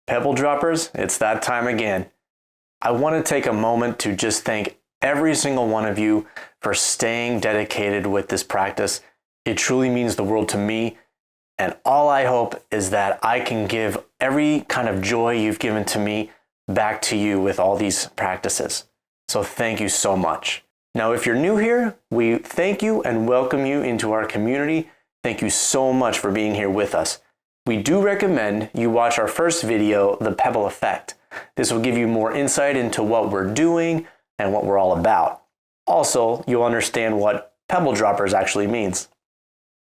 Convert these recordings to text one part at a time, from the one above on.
Pebble droppers, it's that time again. I want to take a moment to just thank every single one of you for staying dedicated with this practice. It truly means the world to me, and all I hope is that I can give every kind of joy you've given to me back to you with all these practices. So thank you so much. Now, if you're new here, we thank you and welcome you into our community. Thank you so much for being here with us. We do recommend you watch our first video, The Pebble Effect. This will give you more insight into what we're doing and what we're all about. Also, you'll understand what pebble droppers actually means.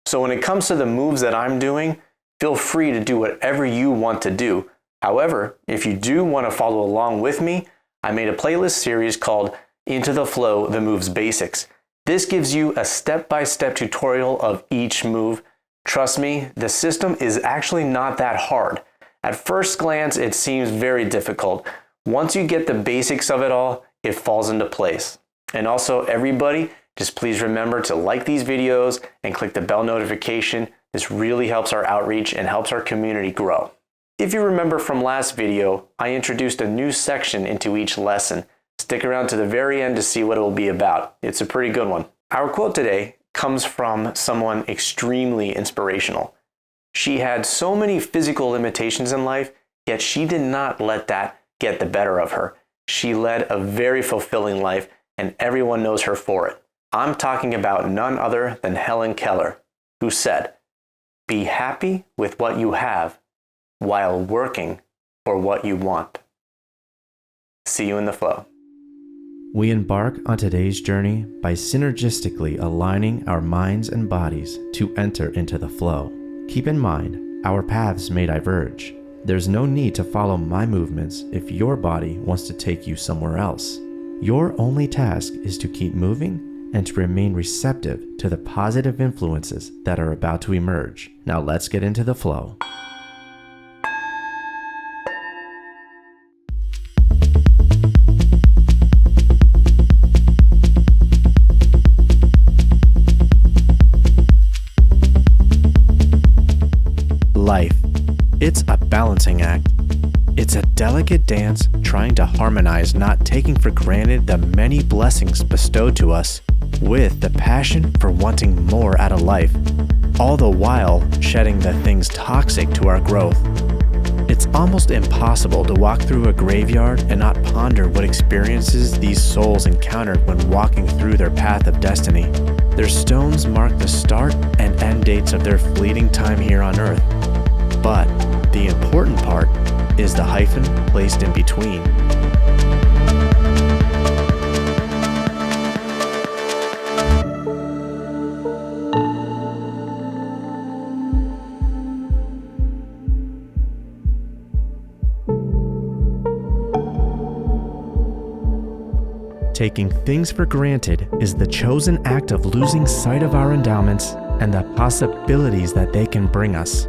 So when it comes to the moves that I'm doing, feel free to do whatever you want to do. However, if you do want to follow along with me, I made a playlist series called Into the Flow, The Moves Basics. This gives you a step-by-step tutorial of each move. Trust me, the system is actually not that hard. At first glance, it seems very difficult. Once you get the basics of it all, it falls into place. And also, everybody, just please remember to like these videos and click the bell notification. This really helps our outreach and helps our community grow. If you remember from last video, I introduced a new section into each lesson. Stick around to the very end to see what it will be about. It's a pretty good one. Our quote today comes from someone extremely inspirational. She had so many physical limitations in life, yet she did not let that get the better of her. She led a very fulfilling life, and everyone knows her for it. I'm talking about none other than Helen Keller, who said, "Be happy with what you have while working for what you want." See you in the flow. We embark on today's journey by synergistically aligning our minds and bodies to enter into the flow. Keep in mind, our paths may diverge. There's no need to follow my movements if your body wants to take you somewhere else. Your only task is to keep moving and to remain receptive to the positive influences that are about to emerge. Now let's get into the flow. Life. It's a balancing act. It's a delicate dance trying to harmonize not taking for granted the many blessings bestowed to us with the passion for wanting more out of life, all the while shedding the things toxic to our growth. It's almost impossible to walk through a graveyard and not ponder what experiences these souls encountered when walking through their path of destiny. Their stones mark the start and end dates of their fleeting time here on Earth. But the important part is the hyphen placed in between. Taking things for granted is the chosen act of losing sight of our endowments and the possibilities that they can bring us.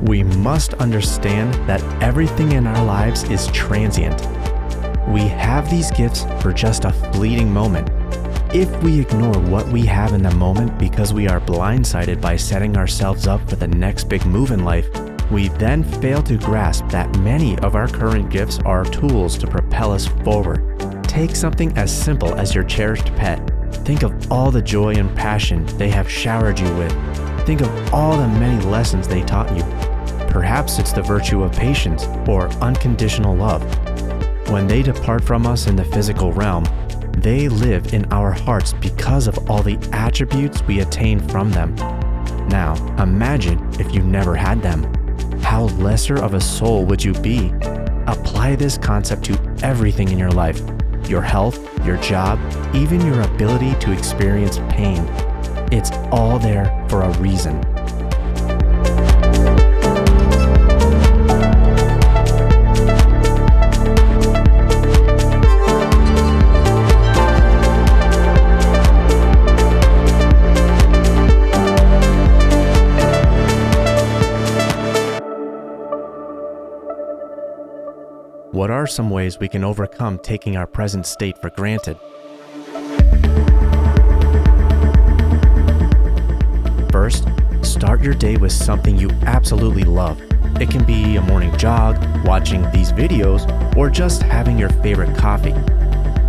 We must understand that everything in our lives is transient. We have these gifts for just a fleeting moment. If we ignore what we have in the moment because we are blindsided by setting ourselves up for the next big move in life, we then fail to grasp that many of our current gifts are tools to propel us forward. Take something as simple as your cherished pet. Think of all the joy and passion they have showered you with. Think of all the many lessons they taught you. Perhaps it's the virtue of patience or unconditional love. When they depart from us in the physical realm, they live in our hearts because of all the attributes we attain from them. Now, imagine if you never had them. How lesser of a soul would you be? Apply this concept to everything in your life. Your health, your job, even your ability to experience pain. It's all there for a reason. What are some ways we can overcome taking our present state for granted? First, start your day with something you absolutely love. It can be a morning jog, watching these videos, or just having your favorite coffee.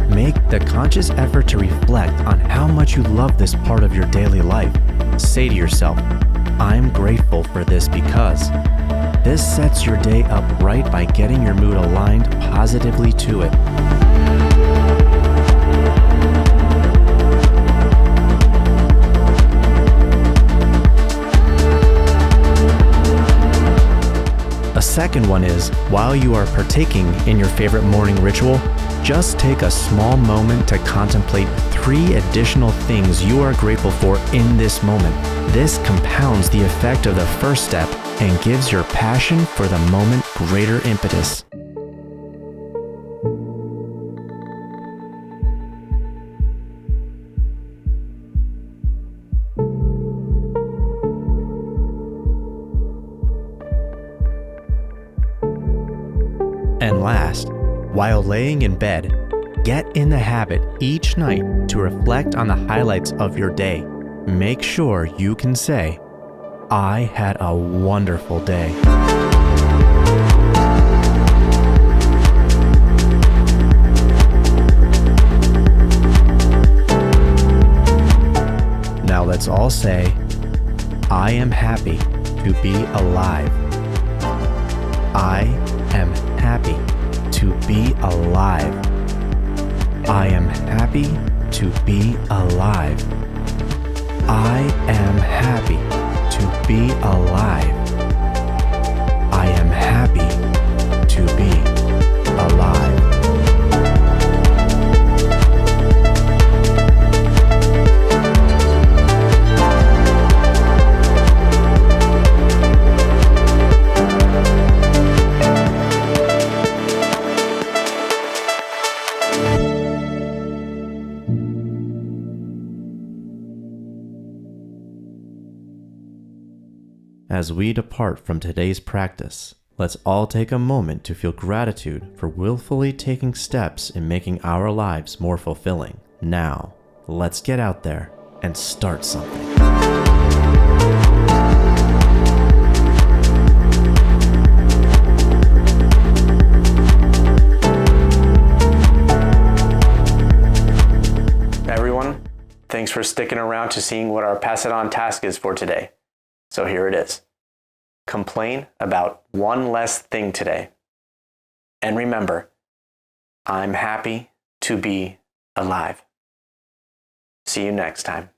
Make the conscious effort to reflect on how much you love this part of your daily life. Say to yourself, I'm grateful for this because. This sets your day up right by getting your mood aligned positively to it. A second one is, while you are partaking in your favorite morning ritual, just take a small moment to contemplate 3 additional things you are grateful for in this moment. This compounds the effect of the first step and gives your passion for the moment greater impetus. And last, while laying in bed, get in the habit each night to reflect on the highlights of your day. Make sure you can say, I had a wonderful day. Now let's all say, I am happy to be alive. I am happy to be alive. I am happy to be alive. I am happy to be alive. I am happy to be alive. As we depart from today's practice, let's all take a moment to feel gratitude for willfully taking steps in making our lives more fulfilling. Now, let's get out there and start something. Everyone, thanks for sticking around to seeing what our Pass It On task is for today. So here it is. Complain about one less thing today. And remember, I'm happy to be alive. See you next time.